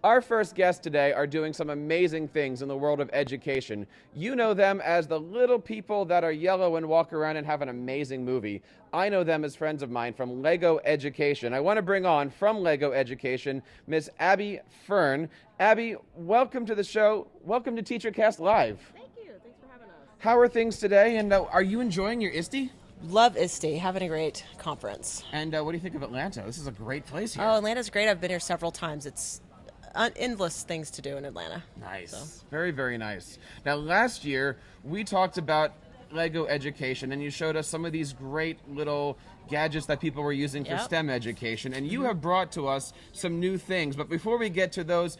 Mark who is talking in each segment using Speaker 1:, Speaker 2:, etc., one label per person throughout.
Speaker 1: Our first guests today are doing some amazing things in the world of education. You know them as the little people that are yellow and walk around and have an amazing movie. I know them as friends of mine from Lego Education. I want to bring on, from Lego Education, Miss Abby Fern. Abby, welcome to the show. Welcome to TeacherCast Live.
Speaker 2: Thank you. Thanks for having us.
Speaker 1: How are things today, and are you enjoying your ISTE?
Speaker 2: Love ISTE. Having a great conference.
Speaker 1: And what do you think of Atlanta? This is a great place here.
Speaker 2: Oh, Atlanta's great. I've been here several times. It's endless things to do in Atlanta.
Speaker 1: Nice.
Speaker 2: So.
Speaker 1: Very, very nice. Now, last year, we talked about Lego Education, and you showed us some of these great little gadgets that people were using for STEM education, and you have brought to us some new things. But before we get to those,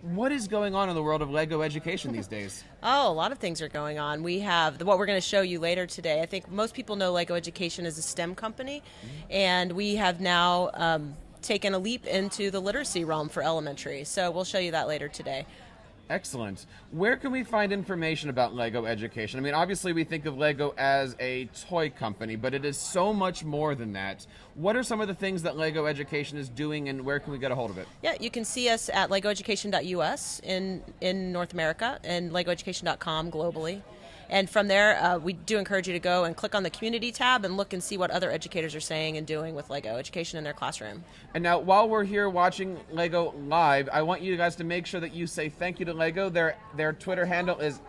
Speaker 1: what is going on in the world of Lego Education these days?
Speaker 2: Oh, a lot of things are going on. We have what we're going to show you later today. I think most people know Lego Education is a STEM company, and we have now taken a leap into the literacy realm for elementary. So we'll show you that later today.
Speaker 1: Excellent. Where can we find information about Lego Education? I mean, obviously we think of Lego as a toy company, but it is so much more than that. What are some of the things that Lego Education is doing, and where can we get a hold of it?
Speaker 2: Yeah, you can see us at legoeducation.us in North America and legoeducation.com globally. And from there, we do encourage you to go and click on the community tab and look and see what other educators are saying and doing with Lego Education in their classroom.
Speaker 1: And now, while we're here watching Lego Live, I want you guys to make sure that you say thank you to Lego. Their Twitter handle is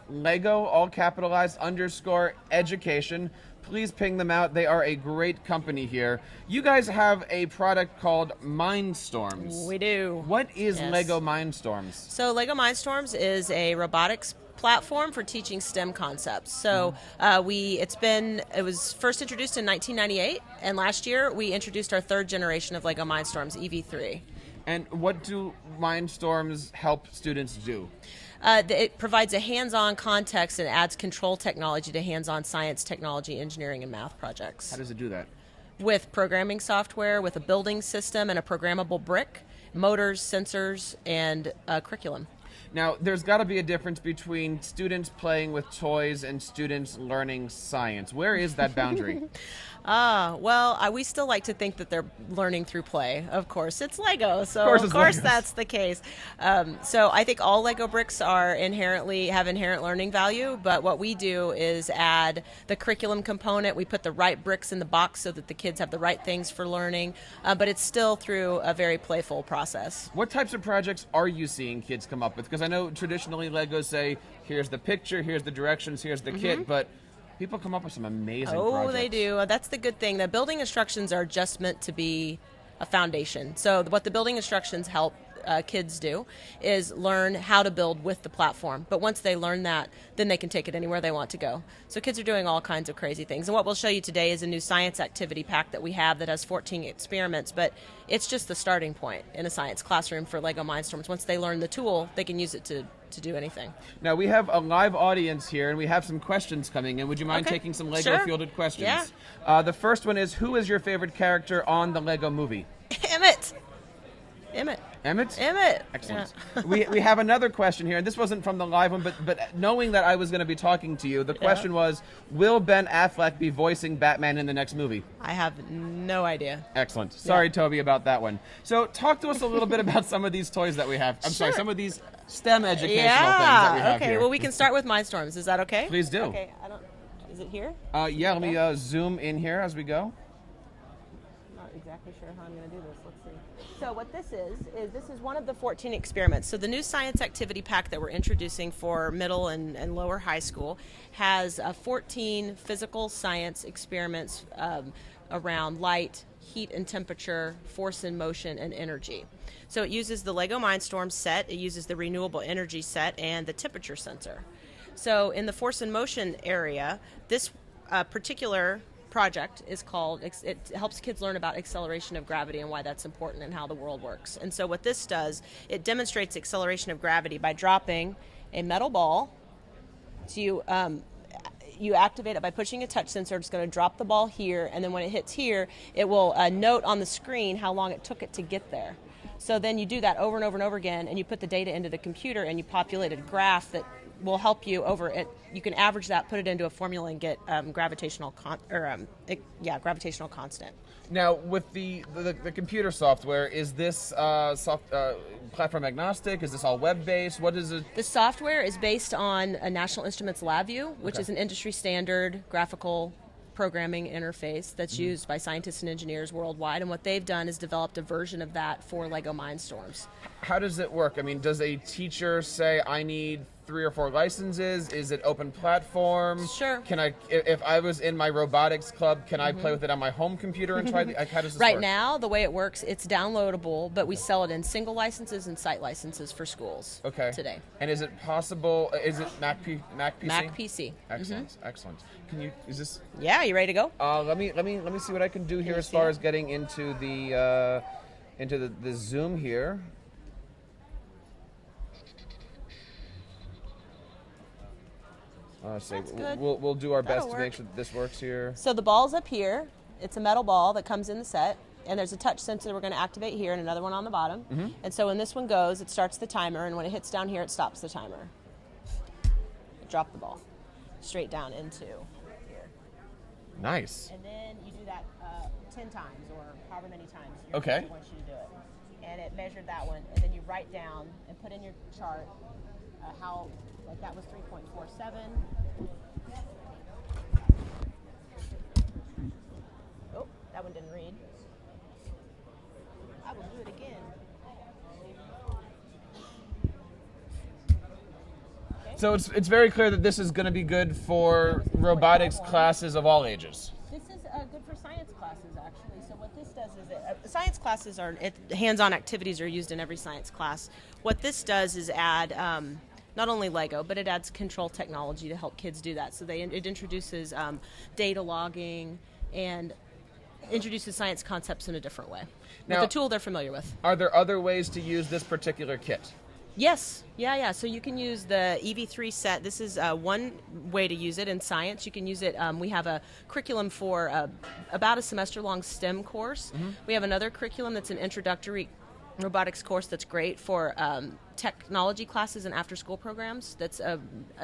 Speaker 1: @Lego, all capitalized, _education. Please ping them out. They are a great company here. You guys have a product called Mindstorms.
Speaker 2: We do.
Speaker 1: What is Lego Mindstorms?
Speaker 2: So Lego Mindstorms is a robotics platform for teaching STEM concepts. So it was first introduced in 1998, and last year we introduced our third generation of Lego Mindstorms, EV3.
Speaker 1: And what do Mindstorms help students do?
Speaker 2: It provides a hands-on context and adds control technology to hands-on science, technology, engineering, and math projects.
Speaker 1: How does it do that?
Speaker 2: With programming software, with a building system and a programmable brick, motors, sensors, and curriculum.
Speaker 1: Now, there's got to be a difference between students playing with toys and students learning science. Where is that boundary?
Speaker 2: We still like to think that they're learning through play. Of course, it's Lego, so of course that's the case. So I think all Lego bricks have inherent learning value, but what we do is add the curriculum component. We put the right bricks in the box so that the kids have the right things for learning, but it's still through a very playful process.
Speaker 1: What types of projects are you seeing kids come up with? Because I know traditionally Legos say, here's the picture, here's the directions, here's the kit, but people come up with some amazing projects.
Speaker 2: Oh, they do. That's the good thing. The building instructions are just meant to be a foundation. So what the building instructions help kids do is learn how to build with the platform. But once they learn that, then they can take it anywhere they want to go. So kids are doing all kinds of crazy things. And what we'll show you today is a new science activity pack that we have that has 14 experiments, but it's just the starting point in a science classroom for Lego Mindstorms. Once they learn the tool, they can use it to do anything.
Speaker 1: Now, we have a live audience here, and we have some questions coming in. Would you mind taking some Lego-fielded questions?
Speaker 2: Yeah.
Speaker 1: The first one is, who is your favorite character on the Lego movie?
Speaker 2: Emmett.
Speaker 1: Emmett? Excellent.
Speaker 2: Yeah.
Speaker 1: We have another question here, and this wasn't from the live one, but knowing that I was going to be talking to you, the question was, will Ben Affleck be voicing Batman in the next movie?
Speaker 2: I have no idea.
Speaker 1: Excellent. Sorry, Toby, about that one. So talk to us a little bit about some of these toys that we have. Sorry, some of these STEM educational things that we have here.
Speaker 2: Okay, well, we can start with Mindstorms. Is that okay?
Speaker 1: Please do.
Speaker 2: Okay, is it here?
Speaker 1: Let me zoom in here as we go.
Speaker 2: Not exactly sure how I'm going to do this. Let's see. So what this is one of the 14 experiments. So the new science activity pack that we're introducing for middle and lower high school has 14 physical science experiments around light, heat and temperature, force and motion, and energy. So it uses the Lego Mindstorm set, it uses the renewable energy set, and the temperature sensor. So in the force and motion area, this particular project is called, it helps kids learn about acceleration of gravity and why that's important and how the world works. And so what this does, it demonstrates acceleration of gravity by dropping a metal ball. So you activate it by pushing a touch sensor. It's going to drop the ball here, and then when it hits here, it will note on the screen how long it took it to get there. So then you do that over and over and over again, and you put the data into the computer, and you populate a graph that will help you over it. You can average that, put it into a formula, and get gravitational constant.
Speaker 1: Now, with the computer software, is this platform agnostic? Is this all web-based? What is it?
Speaker 2: The software is based on a National Instruments LabVIEW, which is an industry standard graphical programming interface that's used by scientists and engineers worldwide. And what they've done is developed a version of that for LEGO Mindstorms.
Speaker 1: How does it work? I mean, does a teacher say, I need 3 or 4 licenses? Is it open platform?
Speaker 2: Sure.
Speaker 1: Can I, if I was in my robotics club, can I play with it on my home computer and try how does this
Speaker 2: Right
Speaker 1: work?
Speaker 2: now, the way it works, it's downloadable, but we sell it in single licenses and site licenses for schools today.
Speaker 1: And is it possible, is it Mac PC?
Speaker 2: Mac PC.
Speaker 1: Excellent, excellent. Can you, is this?
Speaker 2: Yeah, you ready to go?
Speaker 1: Let me see what I can do here as far as getting into the Zoom here. Let's see. We'll do our best to make sure that this works here.
Speaker 2: So the ball's up here. It's a metal ball that comes in the set, and there's a touch sensor we're going to activate here and another one on the bottom. And so when this one goes, it starts the timer, and when it hits down here, it stops the timer. Drop the ball straight down into here.
Speaker 1: Nice.
Speaker 2: And then you do that 10 times or however many times your
Speaker 1: Okay.
Speaker 2: teacher wants you to do it. And it measured that one, and then you write down and put in your chart how, like that was 3.47. Oh, that one didn't read. I will do it again. Okay.
Speaker 1: So it's very clear that this is going to be good for robotics classes of all ages.
Speaker 2: This is good for science classes, actually. So what this does is science classes hands-on activities are used in every science class. What this does is add not only Lego, but it adds control technology to help kids do that. So it introduces data logging and introduces science concepts in a different way.
Speaker 1: Now,
Speaker 2: with a tool they're familiar with.
Speaker 1: Are there other ways to use this particular kit?
Speaker 2: Yes. Yeah. So you can use the EV3 set. This is one way to use it in science. You can use it. We have a curriculum for about a semester-long STEM course. We have another curriculum that's an introductory robotics course that's great for technology classes and after-school programs. That's a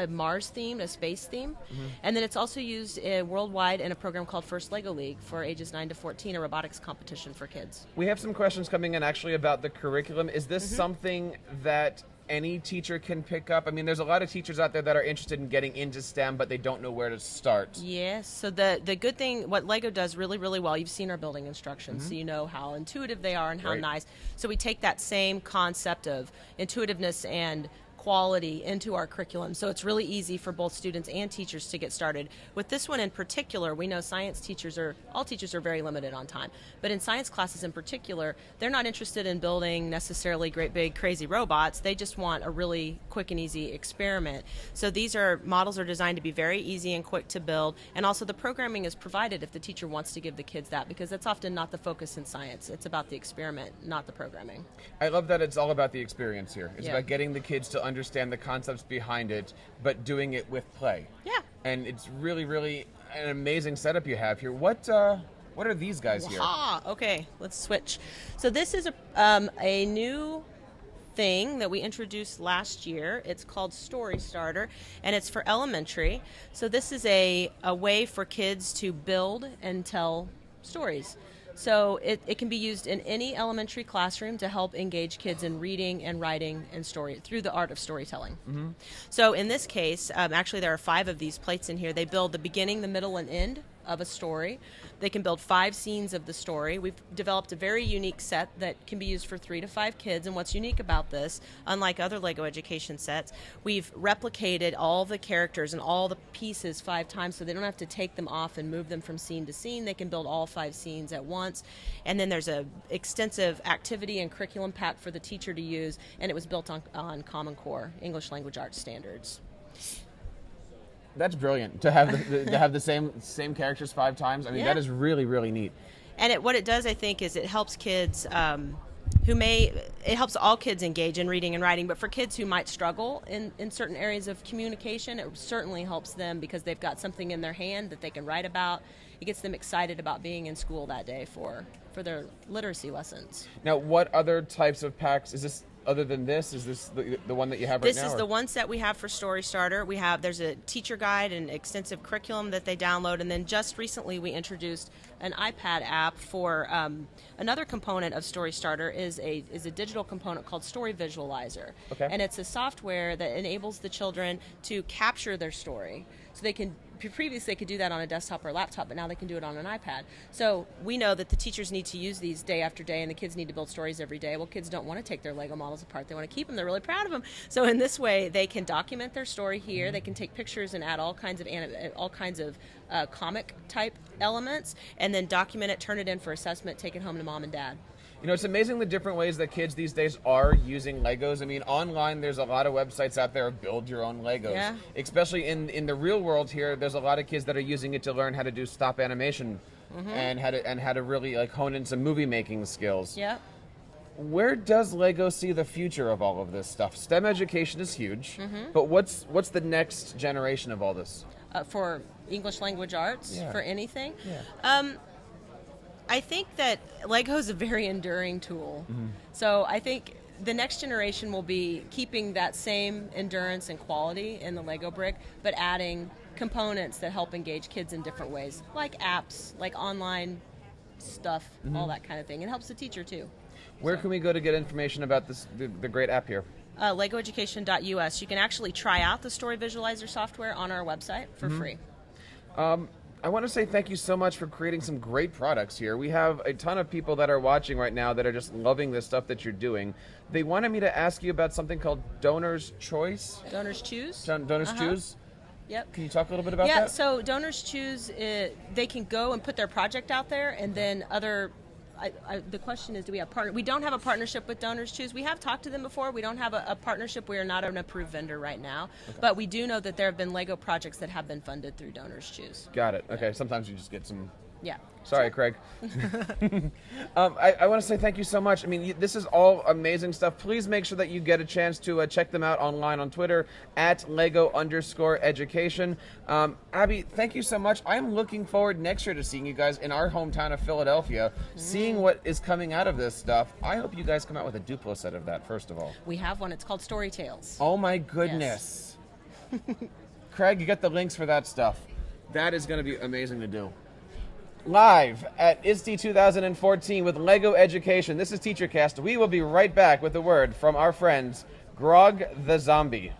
Speaker 2: Mars theme, a space theme. And then it's also used worldwide in a program called First Lego League for ages 9 to 14, a robotics competition for kids.
Speaker 1: We have some questions coming in actually about the curriculum. Is this something that any teacher can pick up? I mean, there's a lot of teachers out there that are interested in getting into STEM, but they don't know where to start.
Speaker 2: Yes. So the good thing, what Lego does really, really well, you've seen our building instructions, so you know how intuitive they are and how nice. So we take that same concept of intuitiveness and quality into our curriculum, so it's really easy for both students and teachers to get started. With this one in particular, we know all teachers are very limited on time, but in science classes in particular, they're not interested in building necessarily great big crazy robots. They just want a really quick and easy experiment. So these models are designed to be very easy and quick to build, and also the programming is provided if the teacher wants to give the kids that, because that's often not the focus in science. It's about the experiment, not the programming.
Speaker 1: I love that it's all about the experience here. It's about getting the kids to understand the concepts behind it, but doing it with play.
Speaker 2: Yeah.
Speaker 1: And it's really, really an amazing setup you have here. What are these guys here?
Speaker 2: Okay, let's switch. So this is a new thing that we introduced last year. It's called Story Starter, and it's for elementary. So this is a way for kids to build and tell stories. So it can be used in any elementary classroom to help engage kids in reading and writing and story through the art of storytelling. So in this case, actually there are 5 of these plates in here. They build the beginning, the middle, and end of a story. They can build 5 scenes of the story. We've developed a very unique set that can be used for 3 to 5 kids. And what's unique about this, unlike other Lego education sets, we've replicated all the characters and all the pieces 5 times, so they don't have to take them off and move them from scene to scene. They can build all 5 scenes at once. And then there's a extensive activity and curriculum pack for the teacher to use, and it was built on Common Core, English Language Arts standards.
Speaker 1: That's brilliant to have the same characters 5 times. I mean, that is really, really neat.
Speaker 2: And what it does, I think, is it helps kids it helps all kids engage in reading and writing, but for kids who might struggle in certain areas of communication, it certainly helps them because they've got something in their hand that they can write about. It gets them excited about being in school that day for their literacy lessons.
Speaker 1: Now, what other types of packs? Is this Other than this, is this the one that you have right now?
Speaker 2: This is the one set we have for Story Starter. There's a teacher guide and extensive curriculum that they download, and then just recently we introduced an iPad app for another component of Story Starter is a digital component called Story Visualizer.
Speaker 1: Okay.
Speaker 2: And it's a software that enables the children to capture their story. So they can previously they could do that on a desktop or a laptop, but now they can do it on an iPad. So we know that the teachers need to use these day after day, and the kids need to build stories every day. Well, kids don't want to take their Lego models apart. They want to keep them. They're really proud of them. So in this way, they can document their story here. Mm-hmm. They can take pictures and add all kinds of comic type elements, and then document it, turn it in for assessment, take it home to mom and dad.
Speaker 1: You know, it's amazing the different ways that kids these days are using Legos. I mean, online, there's a lot of websites out there of build your own Legos.
Speaker 2: Yeah.
Speaker 1: Especially in the real world here, there's a lot of kids that are using it to learn how to do stop animation and how to really like hone in some movie making skills.
Speaker 2: Yeah.
Speaker 1: Where does Lego see the future of all of this stuff? STEM education is huge, but what's the next generation of all this?
Speaker 2: For English language arts, for anything?
Speaker 1: Yeah.
Speaker 2: I think that Lego is a very enduring tool. Mm-hmm. So I think the next generation will be keeping that same endurance and quality in the Lego brick, but adding components that help engage kids in different ways, like apps, like online stuff, all that kind of thing. It helps the teacher too.
Speaker 1: Where can we go to get information about the great app here?
Speaker 2: LegoEducation.us. You can actually try out the Story Visualizer software on our website for free.
Speaker 1: I want to say thank you so much for creating some great products here. We have a ton of people that are watching right now that are just loving the stuff that you're doing. They wanted me to ask you about something called Donor's Choice.
Speaker 2: Donors Choose.
Speaker 1: Donors Choose?
Speaker 2: Yep.
Speaker 1: Can you talk a little bit about that?
Speaker 2: Yeah, so Donors Choose, they can go and put their project out there, and then the question is, do we have partner? We don't have a partnership with Donors Choose. We have talked to them before. We don't have a partnership. We are not an approved vendor right now. Okay. But we do know that there have been Lego projects that have been funded through Donors Choose.
Speaker 1: Got it. Okay. Sometimes you just get some...
Speaker 2: Yeah.
Speaker 1: Sorry, Craig. I want to say thank you so much. I mean, this is all amazing stuff. Please make sure that you get a chance to check them out online on Twitter at Lego_education. Abby, thank you so much. I'm looking forward next year to seeing you guys in our hometown of Philadelphia, seeing what is coming out of this stuff. I hope you guys come out with a Duplo set of that, first of all.
Speaker 2: We have one. It's called Story Tales.
Speaker 1: Oh, my goodness. Yes. Craig, you get the links for that stuff. That is going to be amazing to do. Live at ISTE 2014 with Lego Education. This is TeacherCast. We will be right back with a word from our friends, Grog the Zombie.